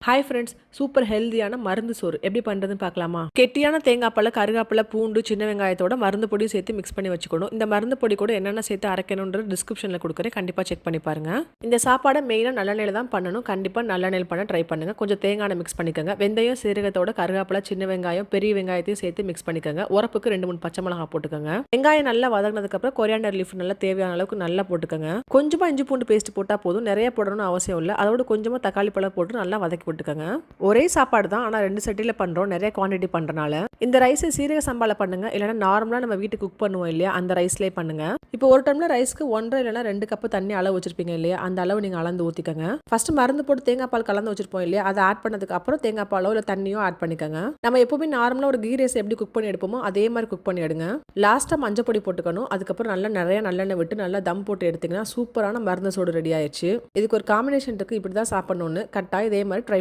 Hi friends, super ஹெல்தியான மருந்து சோறு எப்படி பண்ணுறதுன்னு பார்க்கலாமா? கெட்டியான தேங்காய் பால், கருவேப்பிலை, பூண்டு, சின்ன வெங்காயத்தோட மருந்து பொடியும் சேர்த்து மிக்ஸ் பண்ணி வச்சுக்கணும். இந்த மருந்து பொடி கூட என்னென்ன சேர்த்து அரைக்கணுன்றது டிஸ்கிரிப்ஷனில் கொடுக்குறேன், கண்டிப்பாக செக் பண்ணி பாருங்க. இந்த சாப்பாடை மெயினாக நல்லெண்ணெயில் தான் பண்ணணும். கண்டிப்பாக நல்லெண்ணெயில் பண்ண ட்ரை பண்ணுங்க. கொஞ்சம் தேங்காய் மிக்ஸ் பண்ணிக்கோங்க. வெந்தயம், சீரகத்தோட கருவேப்பிலை, சின்ன வெங்காயம், பெரிய வெங்காயத்தையும் சேர்த்து மிக்ஸ் பண்ணிக்கோங்க. உரப்புக்கு 2-3 பச்சை மிளகாய் போட்டுக்கோங்க. வெங்காயம் நல்லா வதங்கினதுக்கப்புறம் கொரியாண்டர் லீஃப் நல்லா தேவையான அளவுக்கு நல்லா போட்டுக்கோங்க. கொஞ்சமாக இஞ்சி பூண்டு பேஸ்ட் போட்டால் போதும், நிறைய போடணும்னு அவசியம் இல்லை. அதோட கொஞ்சமாக தக்காளி பழம் போட்டு நல்லா வதக்கி போட்டுக்கோங்க. ஒரே சாப்பாடு தான், ஆனால் 2 சட்டியில் பண்ணுறோம், நிறைய குவான்டிட்டி பண்ணுறனால. இந்த ரைஸை சீரக சம்பால பண்ணுங்க, இல்லைனா நார்மலாக நம்ம வீட்டுக்கு குக் பண்ணுவோம் இல்லையா, அந்த ரைஸ்லேயே பண்ணுங்க. இப்போ ஒரு டம்ளர் ரைஸ்க்கு 1.5 இல்லைனா 2 கப்பு தண்ணி அளவு வச்சிருப்பீங்க இல்லையா, அந்த அளவு நீங்கள் அளந்து ஊற்றிக்கோங்க. ஃபர்ஸ்ட் மருந்து போட்டு தேங்காய் பால் கலந்து வச்சிருப்போம் இல்லையா, அதை ஆட் பண்ணதுக்கு அப்புறம் தேங்காய் பாலோ இல்லை தண்ணியோ ஆட் பண்ணிக்கோங்க. நம்ம எப்பவுமே நார்மலாக ஒரு கீ ரைஸ் எப்படி குக் பண்ணி எடுப்போமோ அதே மாதிரி குக் பண்ணி எடுங்க. லாஸ்ட்டாக மஞ்சள் பொடி போட்டுக்கணும். அதுக்கப்புறம் நல்லா நிறைய நல்லெண்ணெய் விட்டு நல்லா தம் போட்டு எடுத்தீங்கன்னா சூப்பரான மருந்து சோடு ரெடி ஆயிடுச்சு. இதுக்கு ஒரு காம்பினேஷன் இருக்குது, இப்படி தான் சாப்பிடணும்னு. கட்டாயம் இதே மாதிரி ட்ரை